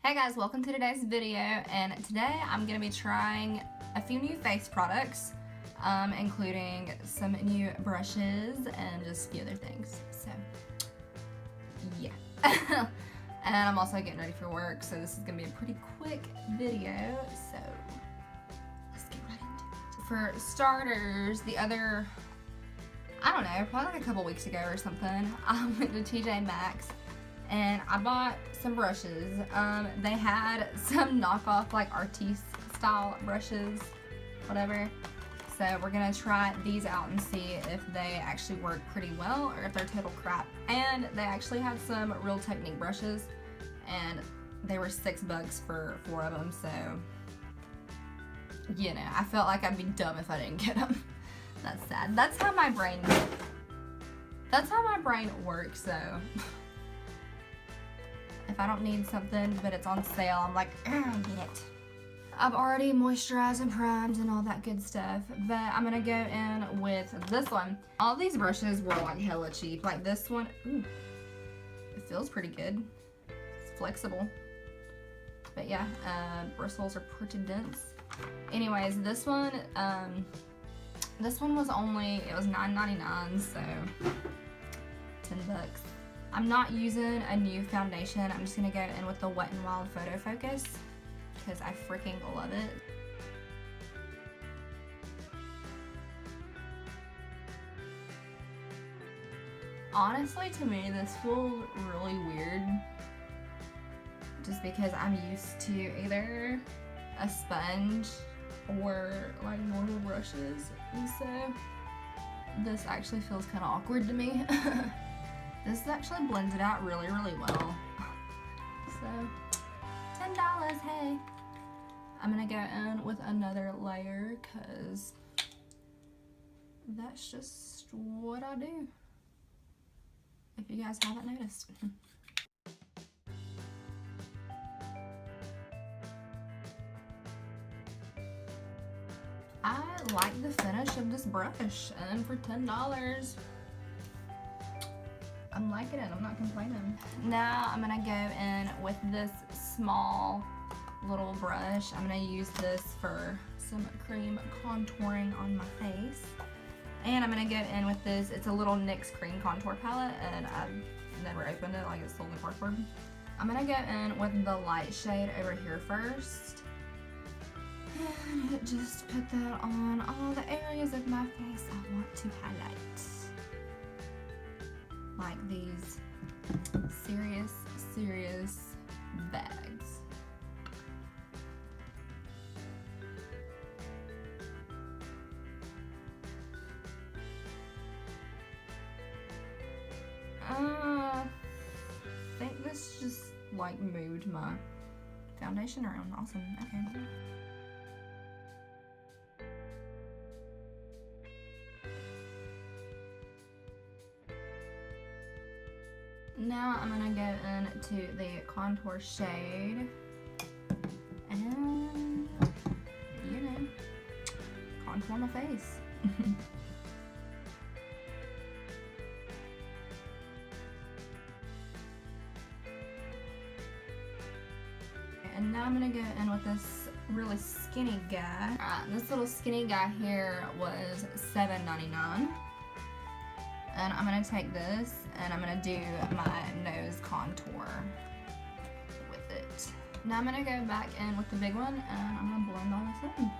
Hey guys, welcome to today's video, and today I'm going to be trying a few new face products, including some new brushes and just a few other things, so yeah. And I'm also getting ready for work, so this is going to be a pretty quick video, so let's get right into it. For starters, I don't know, probably like a couple weeks ago or something, I went to TJ Maxx and I bought some brushes. They had some knockoff like Artiste style brushes, whatever. So we're gonna try these out and see if they actually work pretty well or if they're total crap. And they actually had some Real Technique brushes and they were $6 for 4 of them. So, you know, I felt like I'd be dumb if I didn't get them. That's sad. That's how my brain works, so. If I don't need something but it's on sale, I'm like, get it. I've already moisturized and primed and all that good stuff, but I'm gonna go in with this one. All these brushes were like hella cheap. Like this one, ooh, it feels pretty good. It's flexible. But yeah, bristles are pretty dense. Anyways, this one was $9.99, so $10. I'm not using a new foundation. I'm just gonna go in with the Wet n Wild Photo Focus because I freaking love it. Honestly, to me, this feels really weird just because I'm used to either a sponge or like normal brushes, and so this actually feels kind of awkward to me. This actually blends it out really, really well. So, $10, hey. I'm gonna go in with another layer because that's just what I do. If you guys haven't noticed. I like the finish of this brush, and for $10, I'm liking it, I'm not complaining. Now I'm gonna go in with this small little brush. I'm gonna use this for some cream contouring on my face. And I'm gonna go in with this, it's a little NYX cream contour palette, and I've never opened it, like it's sold in cardboard. I'm gonna go in with the light shade over here first. And just put that on all the areas of my face I want to highlight. Like these serious bags. I think this just like moved my foundation around. Awesome. Okay. Now I'm gonna go into the contour shade and, you know, contour my face. And now I'm gonna go in with this really skinny guy. Alright, this little skinny guy here was $7.99. And I'm gonna take this and I'm gonna do my nose contour with it. Now I'm gonna go back in with the big one and I'm gonna blend all this in.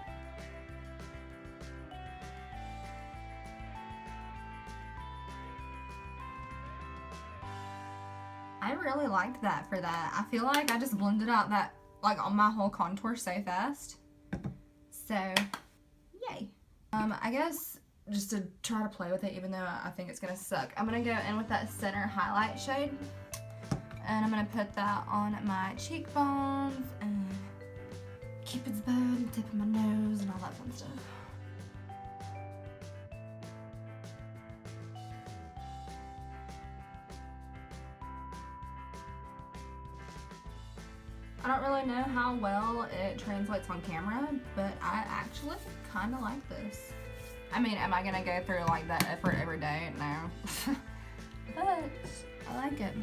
I really liked that for that. I feel like I just blended out that, like, on my whole contour so fast. So, yay. I guess just to try to play with it, even though I think it's gonna suck, I'm gonna go in with that center highlight shade and I'm gonna put that on my cheekbones and Cupid's bow and tip of my nose and all that fun stuff. I don't really know how well it translates on camera, but I actually kind of like this. I mean, am I gonna go through like that effort every day? No. But I like it.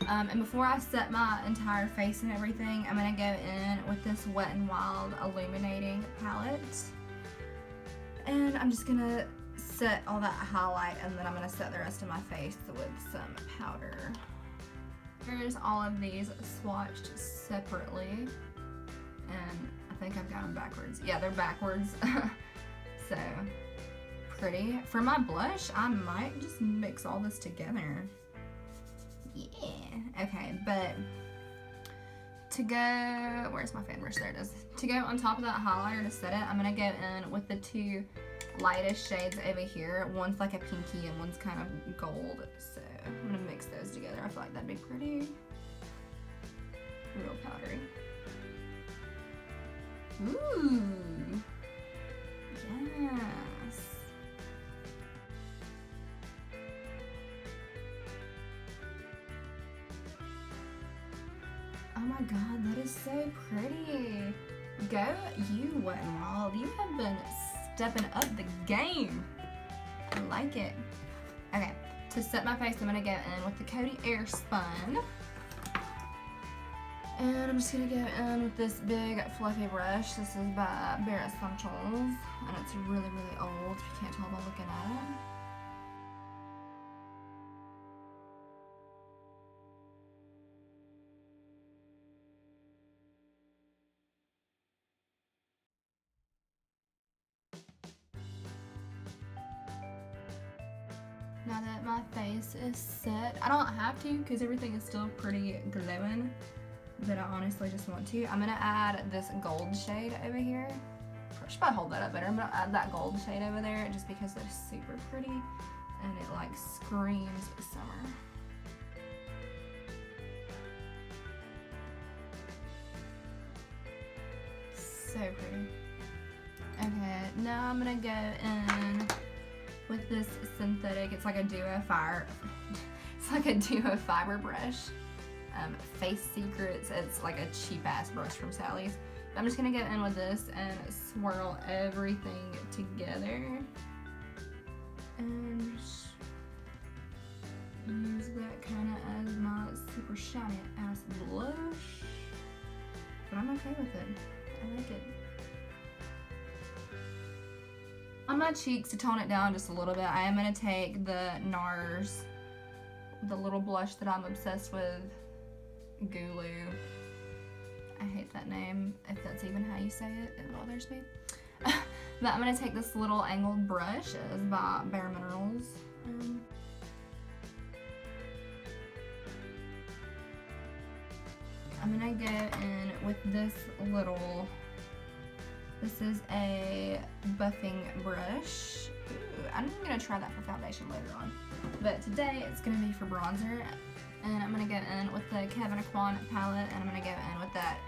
And before I set my entire face and everything, I'm going to go in with this Wet n Wild Illuminating palette. And I'm just going to set all that highlight, and then I'm going to set the rest of my face with some powder. Here's all of these swatched separately. And I think I've got them backwards. Yeah, they're backwards. So, pretty. For my blush, I might just mix all this together. Yeah. Okay, but to go, where's my fan brush? There it is. To go on top of that highlighter to set it, I'm gonna go in with the two lightest shades over here. One's like a pinky and one's kind of gold. So I'm gonna mix those together. I feel like that'd be pretty. Real powdery. Ooh. Yes. Oh my god, that is so pretty. Go you, Wet n Wild. You have been stepping up the game. I like it. Okay, to set my face, I'm gonna go in with the Coty Airspun. And I'm just gonna go in with this big fluffy brush. This is by Bareminerals, and it's really, really old. You can't tell by looking at it. Now that my face is set, I don't have to because everything is still pretty glowing, but I honestly just want to. I'm gonna add this gold shade over here. I should probably hold that up better. I'm gonna add that gold shade over there just because it's super pretty and it like screams summer. So pretty. Okay, now I'm gonna go in with this synthetic, it's like a duo fiber brush. Face Secrets, it's like a cheap ass brush from Sally's. But I'm just gonna go in with this and swirl everything together. And just use that kind of as my super shiny ass blush. But I'm okay with it. I like it. On my cheeks, to tone it down just a little bit, I am going to take the NARS, the little blush that I'm obsessed with, Goulue. I hate that name, if that's even how you say it, it bothers me. But I'm going to take this little angled brush, it's by Bareminerals. I'm going to go in with this little, this is a buffing brush. Ooh, I'm going to try that for foundation later on. But today it's going to be for bronzer. And I'm going to go in with the Kevyn palette, and I'm going to go in with that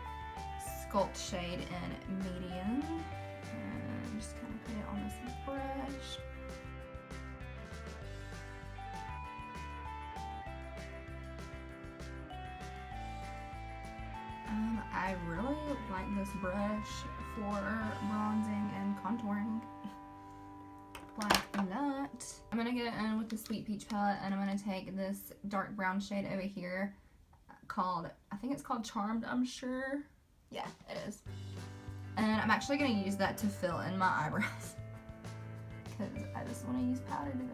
Sculpt shade in medium. And just kind of put it on this brush. I really like this brush for bronzing and contouring. Like that. I'm gonna go in with the Sweet Peach palette, and I'm gonna take this dark brown shade over here called, I think it's called Charmed, I'm sure. Yeah, it is. And I'm actually gonna use that to fill in my eyebrows because I just want to use powder today.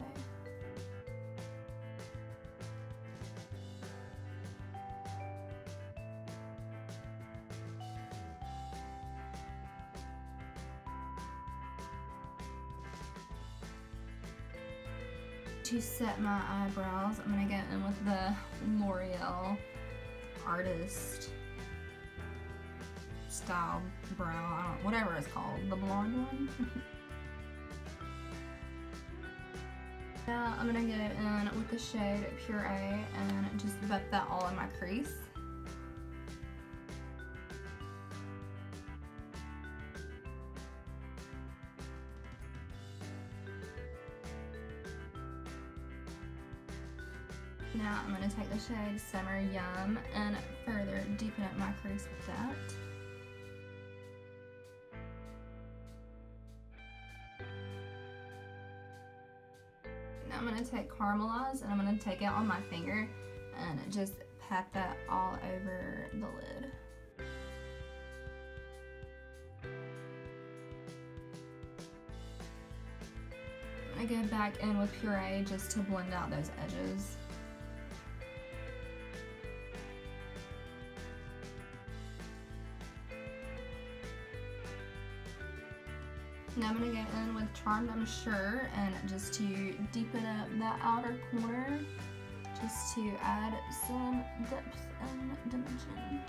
To set my eyebrows, I'm gonna get in with the L'Oreal Artist Style Brow, whatever it's called, the blonde one. Now I'm gonna get in with the shade Puree and just buff that all in my crease. Now I'm going to take the shade Summer Yum and further deepen up my crease with that. Now I'm going to take Caramelize, and I'm going to take it on my finger and just pat that all over the lid. I'm gonna go back in with Puree just to blend out those edges. Now I'm going to go in with Charmed, I'm sure, and just to deepen up that outer corner, just to add some depth and dimension.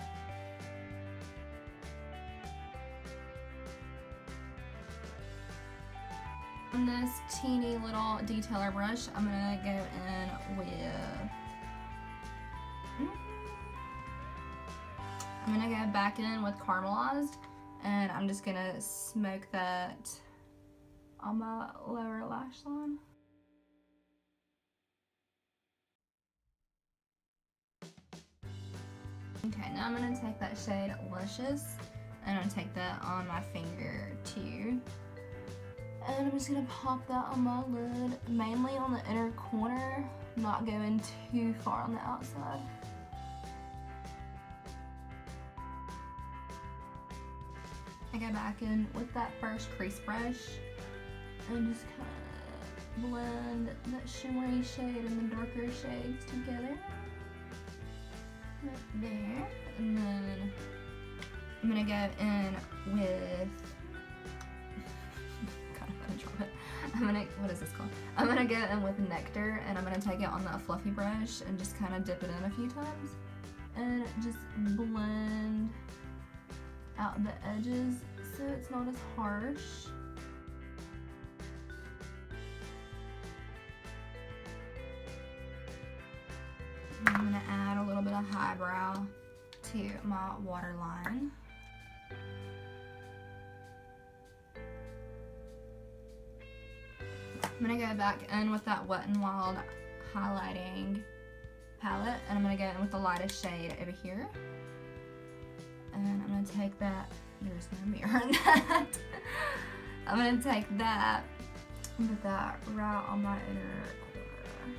On this teeny little detailer brush, I'm going to go in with... I'm going to go back in with Caramelized. And I'm just gonna smoke that on my lower lash line. Okay, now I'm gonna take that shade Luscious, and I'm gonna take that on my finger too. And I'm just gonna pop that on my lid, mainly on the inner corner, not going too far on the outside. I go back in with that first crease brush and just kind of blend that shimmery shade and the darker shades together. Right there. And then I'm gonna go in with, kind of gonna drop it. What is this called? I'm gonna go in with Nectar, and I'm gonna take it on that fluffy brush and just kind of dip it in a few times and just blend out the edges so it's not as harsh. I'm going to add a little bit of highbrow to my waterline. I'm going to go back in with that Wet n Wild highlighting palette, and I'm going to go in with the lightest shade over here. And I'm going to take that, there's no mirror in that. I'm going to take that and put that right on my inner corner.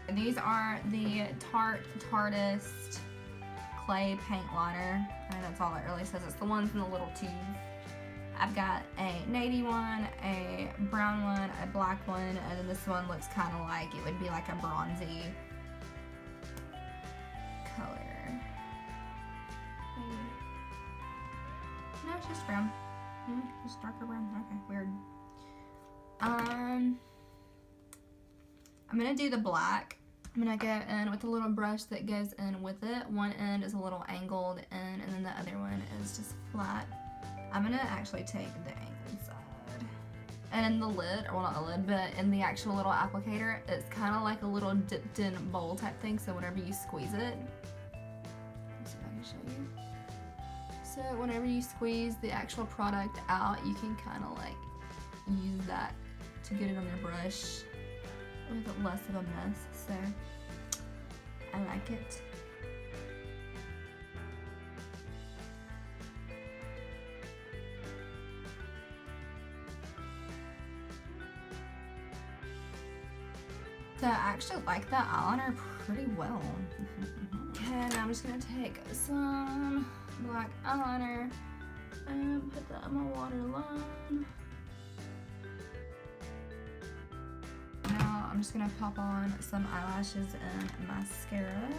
And these are the Tarteist clay paint liner. And that's all it really says. It's the ones in the little tubes. I've got a navy one, a brown one, a black one, and then this one looks kind of like it would be like a bronzy color. No, it's just brown. Just darker brown. Okay, weird. I'm gonna do the black. I'm gonna go in with a little brush that goes in with it. One end is a little angled in, and then the other one is just flat. I'm gonna actually take the angled side. And in the lid, or well not the lid, but in the actual little applicator, it's kind of like a little dipped in bowl type thing, so whenever you squeeze it, let's see if I can show you. So whenever you squeeze the actual product out, you can kind of like use that to get it on your brush with less of a mess, so I like it. So I actually like that eyeliner pretty well. Okay, now I'm just gonna take some black eyeliner and put that on my waterline. Now I'm just gonna pop on some eyelashes and mascara,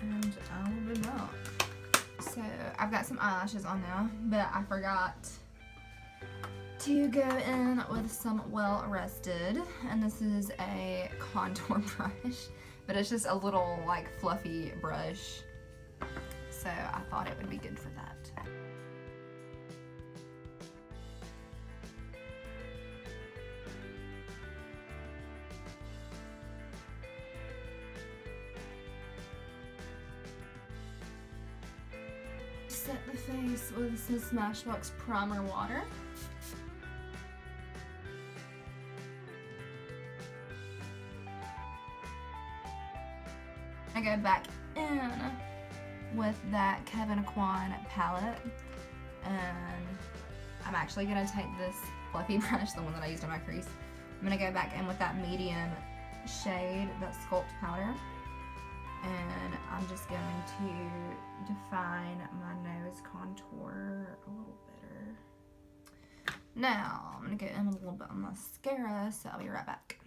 and I will be back. So I've got some eyelashes on now, but I forgot to go in with some Well Rested, and this is a contour brush, but it's just a little like fluffy brush, so I thought it would be good for that. Set the face with some Smashbox primer water. I go back in with that Kevyn palette, and I'm actually going to take this fluffy brush, the one that I used on my crease. I'm going to go back in with that medium shade, that Sculpt powder. And I'm just going to define my nose contour a little better. Now, I'm going to go in with a little bit of mascara, so I'll be right back.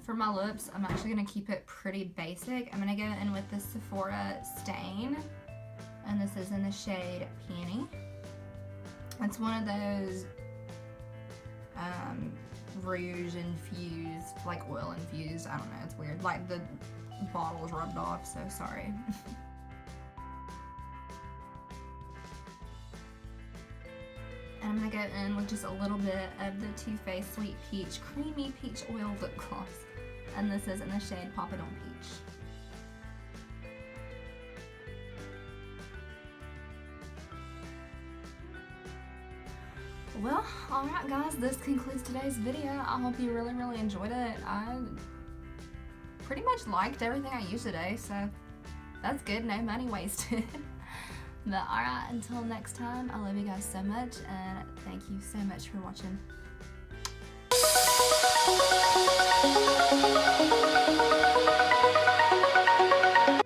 For my lips, I'm actually going to keep it pretty basic. I'm going to go in with the Sephora Stain, and this is in the shade Peony. It's one of those rouge infused, like oil infused, I don't know, it's weird. Like the bottle's rubbed off, so sorry. And I'm going to go in with just a little bit of the Too Faced Sweet Peach Creamy Peach Oil Lip Gloss. And this is in the shade Poppadom Peach. Well, alright guys, this concludes today's video. I hope you really enjoyed it. I pretty much liked everything I used today, so that's good, no money wasted. But alright, until next time, I love you guys so much, and thank you so much for watching.